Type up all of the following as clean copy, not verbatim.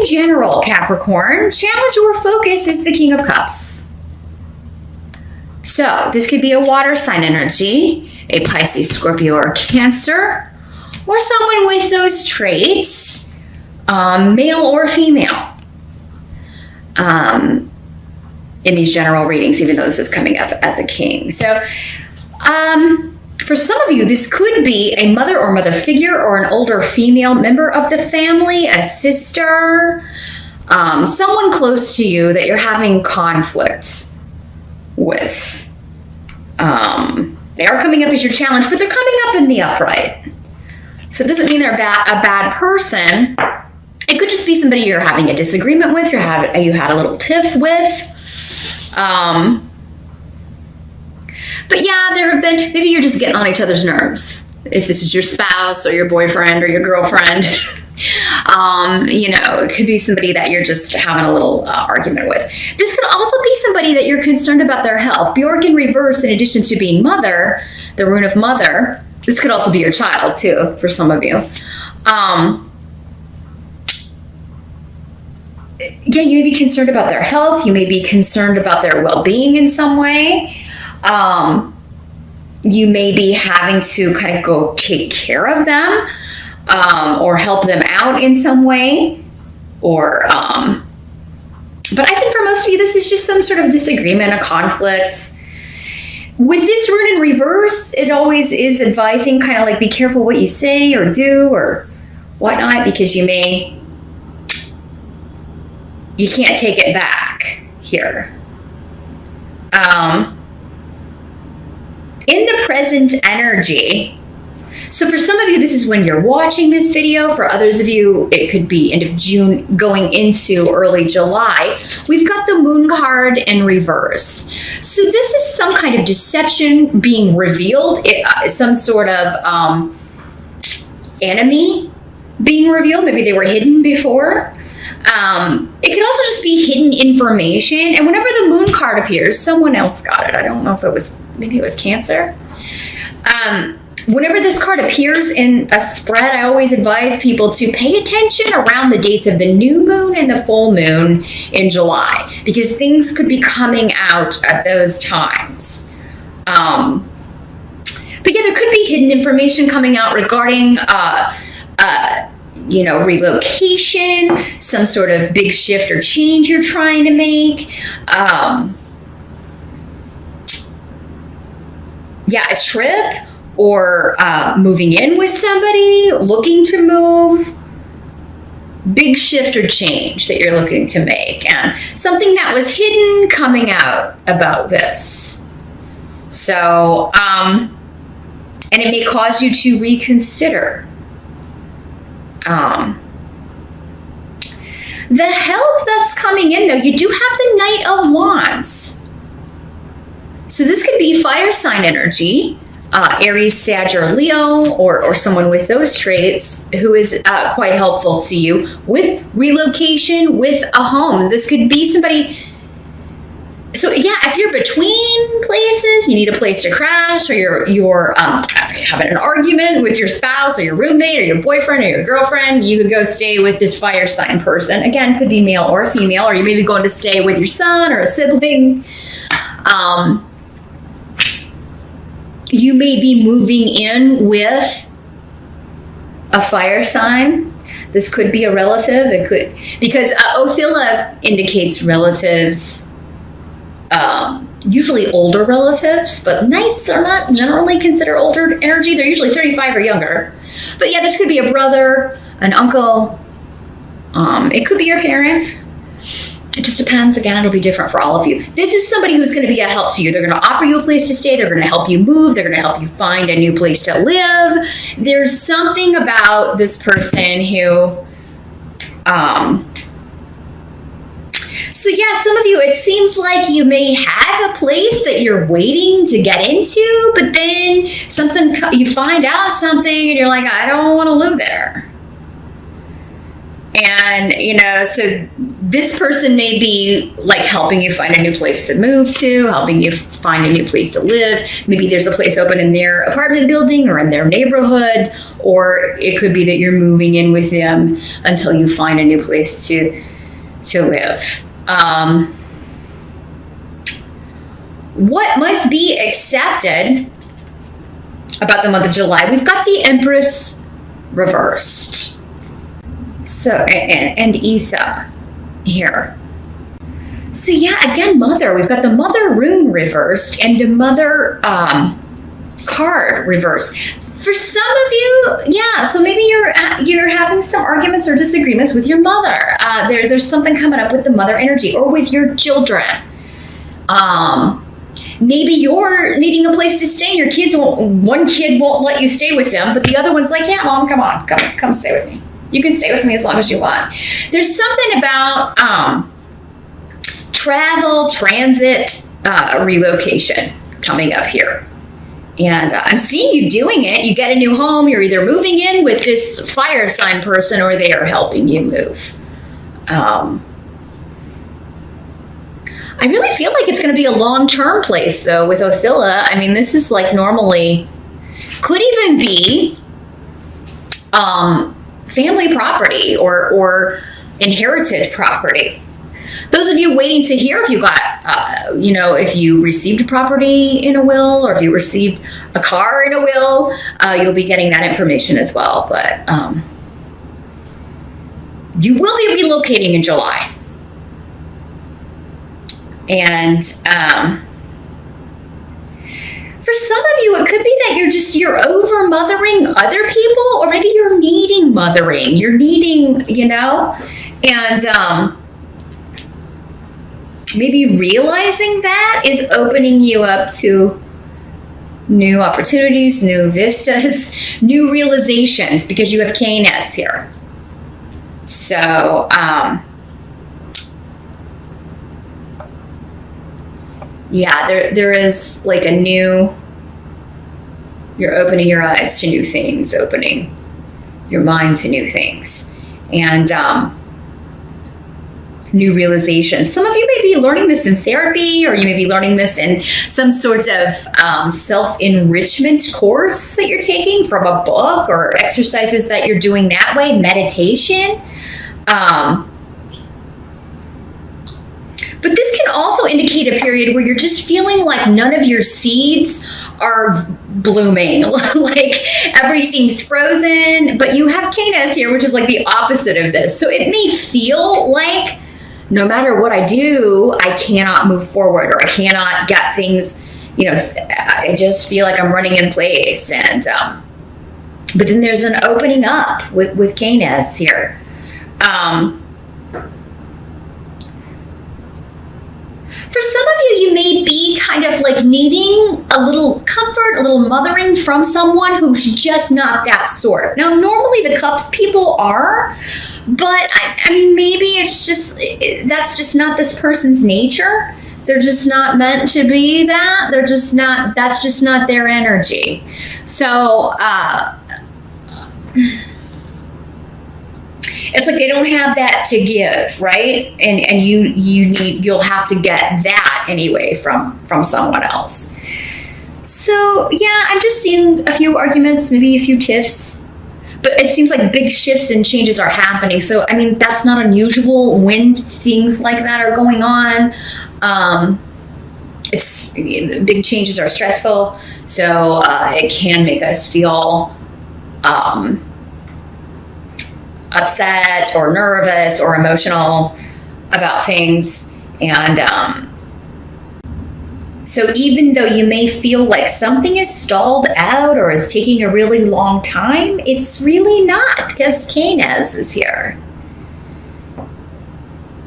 in general, Capricorn, challenge or focus is the King of Cups. So this could be a water sign energy, a Pisces, Scorpio, or Cancer, or someone with those traits, male or female, in these general readings, even though this is coming up as a king. So for some of you, this could be a mother or mother figure or an older female member of the family, a sister, someone close to you that you're having conflict with. They are coming up as your challenge, but they're coming up in the upright. So it doesn't mean they're a bad person. It could just be somebody you're having a disagreement with, you had a little tiff with. But yeah, there have been, maybe you're just getting on each other's nerves. If this is your spouse or your boyfriend or your girlfriend, it could be somebody that you're just having a little argument with. This could also be somebody that you're concerned about their health. Bjork in reverse, in addition to being mother, the rune of mother, this could also be your child too, for some of you. Yeah, you may be concerned about their health. You may be concerned about their well-being in some way. You may be having to kind of go take care of them, or help them out in some way, but I think for most of you, this is just some sort of disagreement, a conflict. With this rune in reverse, it always is advising kind of like be careful what you say or do or whatnot, because you can't take it back here. In the present energy, so for some of you, this is when you're watching this video. For others of you, it could be end of June going into early July. We've got the Moon card in reverse. So this is some kind of deception being revealed, some sort of enemy being revealed. Maybe they were hidden before. It could also just be hidden information. And whenever the Moon card appears, someone else got it. I don't know if it was, maybe it was Cancer. Whenever this card appears in a spread, I always advise people to pay attention around the dates of the new moon and the full moon in July, because things could be coming out at those times. But yeah, there could be hidden information coming out regarding, relocation, some sort of big shift or change you're trying to make. A trip, or moving in with somebody, looking to move, big shift or change that you're looking to make, and something that was hidden coming out about this. So, and it may cause you to reconsider. The help that's coming in, though, you do have the Knight of Wands. So this could be fire sign energy, Aries, Sag, or Leo, or someone with those traits who is quite helpful to you with relocation, with a home. This could be somebody. So yeah, if you're between places, you need a place to crash, or you're having an argument with your spouse or your roommate or your boyfriend or your girlfriend, you could go stay with this fire sign person. Again, could be male or female, or you may be going to stay with your son or a sibling. You may be moving in with a fire sign. This could be a relative. It could, because Othila indicates relatives, usually older relatives, but Knights are not generally considered older energy. They're usually 35 or younger. But yeah, this could be a brother, an uncle. It could be your parent. It just depends. Again, it'll be different for all of you. This is somebody who's going to be a help to you. They're going to offer you a place to stay. They're going to help you move. They're going to help you find a new place to live. There's something about this person who, so yeah, some of you, it seems like you may have a place that you're waiting to get into, but then you find out something and you're like, I don't want to live there. And, so this person may be like helping you find a new place to move to, helping you find a new place to live. Maybe there's a place open in their apartment building or in their neighborhood, or it could be that you're moving in with them until you find a new place to live. What must be accepted about the month of July? We've got the Empress reversed. So, and Isa here. So yeah, again, Mother. We've got the Mother rune reversed and the Mother card reversed. For some of you, yeah, so maybe you're having some arguments or disagreements with your mother. There's something coming up with the mother energy, or with your children. Maybe you're needing a place to stay and your kids one kid won't let you stay with them, but the other one's like, yeah, Mom, come on, come stay with me. You can stay with me as long as you want. There's something about travel, transit, relocation coming up here. And I'm seeing you doing it. You get a new home. You're either moving in with this fire sign person or they are helping you move. I really feel like it's going to be a long-term place, though, with Othilla. I mean, this is like normally, could even be family property or inherited property. Those of you waiting to hear if you got, if you received property in a will, or if you received a car in a will, you'll be getting that information as well. But you will be relocating in July. And for some of you, it could be that you're over mothering other people, or maybe you're needing mothering. You're needing, and maybe realizing that is opening you up to new opportunities, new vistas, new realizations, because you have Canis here. So, yeah, there is like a new, you're opening your eyes to new things, opening your mind to new things, and new realizations. Some of you may be learning this in therapy, or you may be learning this in some sort of self-enrichment course that you're taking from a book, or exercises that you're doing that way, meditation. But this can also indicate a period where you're just feeling like none of your seeds are blooming, like everything's frozen, but you have Canis here, which is like the opposite of this. So it may feel like no matter what I do, I cannot move forward, or I cannot get things, I just feel like I'm running in place. And, but then there's an opening up with Canis here. For some of you, you may be kind of like needing a little comfort, a little mothering from someone who's just not that sort. Now, normally the Cups people are, but I mean, maybe it's just, that's just not this person's nature. They're just not meant to be that. They're just not, that's just not their energy. So, it's like they don't have that to give, right? And you'll have to get that anyway from someone else. So yeah, I'm just seeing a few arguments, maybe a few tiffs, but it seems like big shifts and changes are happening. So I mean, that's not unusual when things like that are going on. Big changes are stressful, so it can make us feel upset or nervous or emotional about things. And so even though you may feel like something is stalled out or is taking a really long time, it's really not, because Canis is here.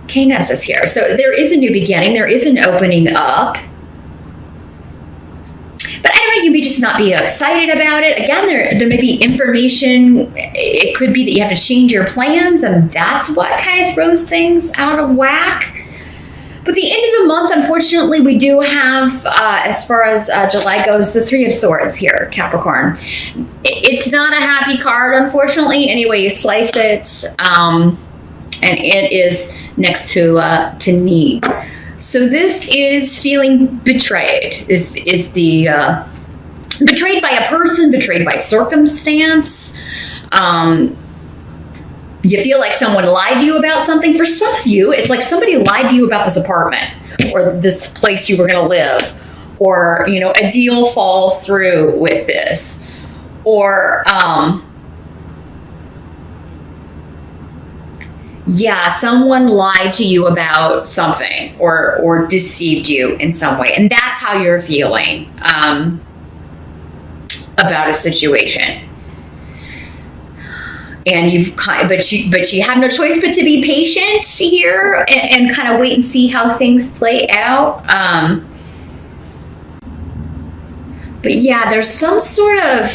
Canis is here. So there is a new beginning. There is an opening up. But I don't know, you may just not be excited about it. Again, there may be information. It could be that you have to change your plans, and that's what kind of throws things out of whack. But the end of the month, unfortunately, we do have, as far as July goes, the Three of Swords here, Capricorn. It's not a happy card, unfortunately, any way you slice it. and it is next to need. So this is feeling betrayed. Is the betrayed by a person, betrayed by circumstance. You feel like someone lied to you about something. For some of you, it's like somebody lied to you about this apartment or this place you were going to live, or, you know, a deal falls through with this, or, yeah, someone lied to you about something or deceived you in some way. And that's how you're feeling, about a situation. And but you have no choice but to be patient here and kind of wait and see how things play out. But yeah, there's some sort of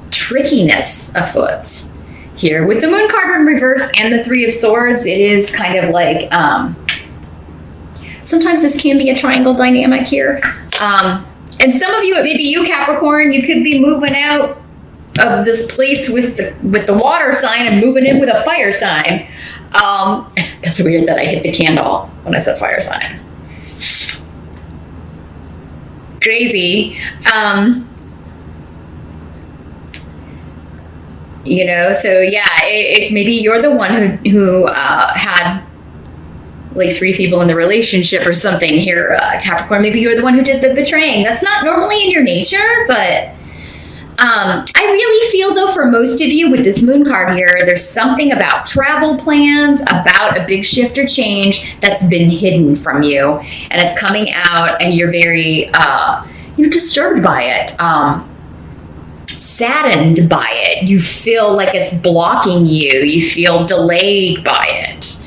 trickiness afoot here with the Moon card in reverse and the Three of Swords. It is kind of like sometimes this can be a triangle dynamic here. And some of you, it may be you, Capricorn, you could be moving out of this place with the water sign and moving in with a fire sign. That's weird that I hit the candle when I said fire sign. Crazy. You know, so yeah, maybe you're the one who had like 3 people in the relationship or something here, Capricorn. Maybe you're the one who did the betraying. That's not normally in your nature, but I really feel, though, for most of you with this Moon card here, there's something about travel plans, about a big shift or change that's been hidden from you, and it's coming out, and you're very, disturbed by it, saddened by it. You feel like it's blocking you. You feel delayed by it.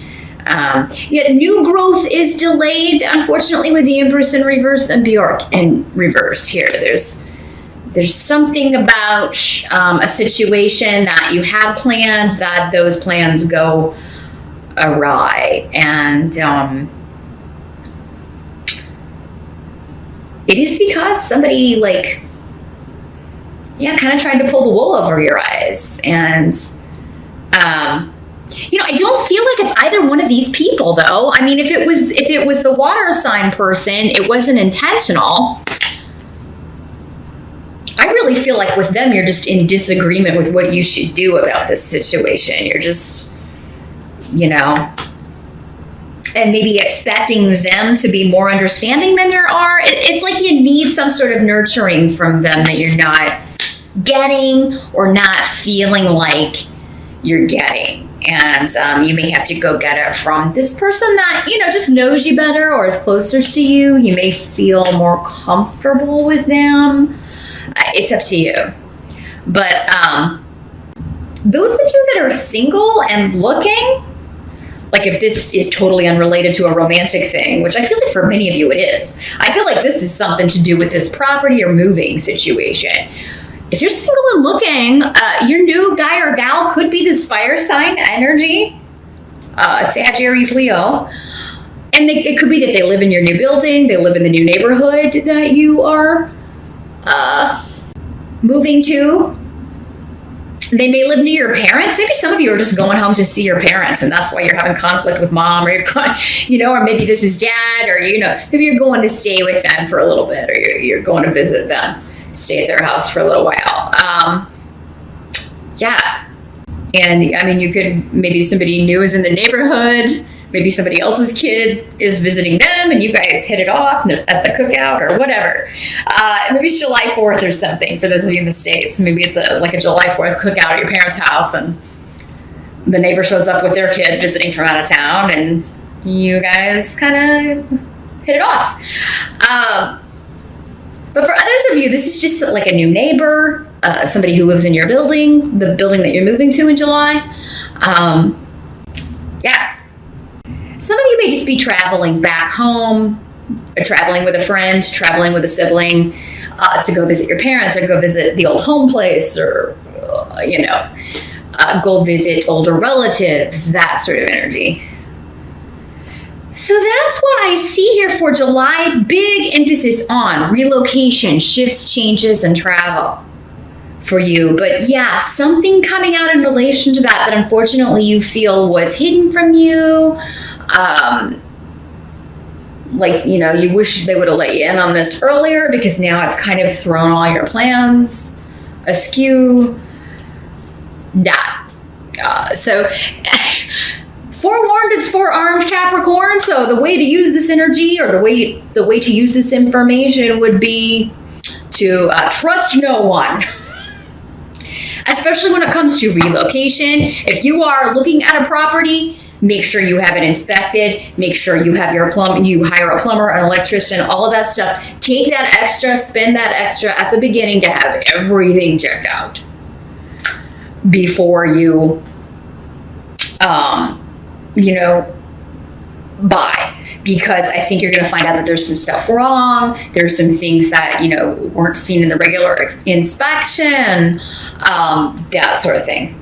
Yet new growth is delayed, unfortunately, with the Empress in reverse and Bjork in reverse here. There's something about a situation that you had planned that those plans go awry. And it is because somebody, like, kind of tried to pull the wool over your eyes. And, I don't feel like it's either one of these people, though. I mean, if it was the water sign person, it wasn't intentional. I really feel like with them, you're just in disagreement with what you should do about this situation. You're just, and maybe expecting them to be more understanding than there are. It's like you need some sort of nurturing from them that you're not getting or not feeling like you're getting. And you may have to go get it from this person that, just knows you better or is closer to you. You may feel more comfortable with them. It's up to you. But those of you that are single and looking, like if this is totally unrelated to a romantic thing, which I feel like for many of you it is, I feel like this is something to do with this property or moving situation. If you're single and looking, your new guy or gal could be this fire sign energy, Sag, Aries, Leo. And it could be that they live in your new building, they live in the new neighborhood that you are moving to. They may live near your parents. Maybe some of you are just going home to see your parents, and that's why you're having conflict with mom, or or maybe this is dad, or maybe you're going to stay with them for a little bit, or you're going to visit them, stay at their house for a little while. And I mean, you could, maybe somebody new is in the neighborhood. Maybe somebody else's kid is visiting them and you guys hit it off at the cookout or whatever. Maybe it's July 4th or something for those of you in the States. Maybe it's like a July 4th cookout at your parents' house and the neighbor shows up with their kid visiting from out of town and you guys kind of hit it off. But for others of you, this is just like a new neighbor, somebody who lives in your building, the building that you're moving to in July. Some of you may just be traveling back home, or traveling with a friend, traveling with a sibling, to go visit your parents or go visit the old home place or, go visit older relatives, that sort of energy. So that's what I see here for July. Big emphasis on relocation, shifts, changes, and travel for you. But yeah, something coming out in relation to that unfortunately you feel was hidden from you. Like, you know, you wish they would have let you in on this earlier, because now it's kind of thrown all your plans askew. So forewarned is forearmed, Capricorn. So the way to use this energy, or the way to use this information, would be to trust no one. Especially when it comes to relocation. If you are looking at a property, make sure you have it inspected. Make sure you have you hire a plumber, an electrician, all of that stuff. Take that extra, spend that extra at the beginning to have everything checked out before you, you know, buy. Because I think you're going to find out that there's some stuff wrong. There's some things that, you know, weren't seen in the regular inspection, that sort of thing.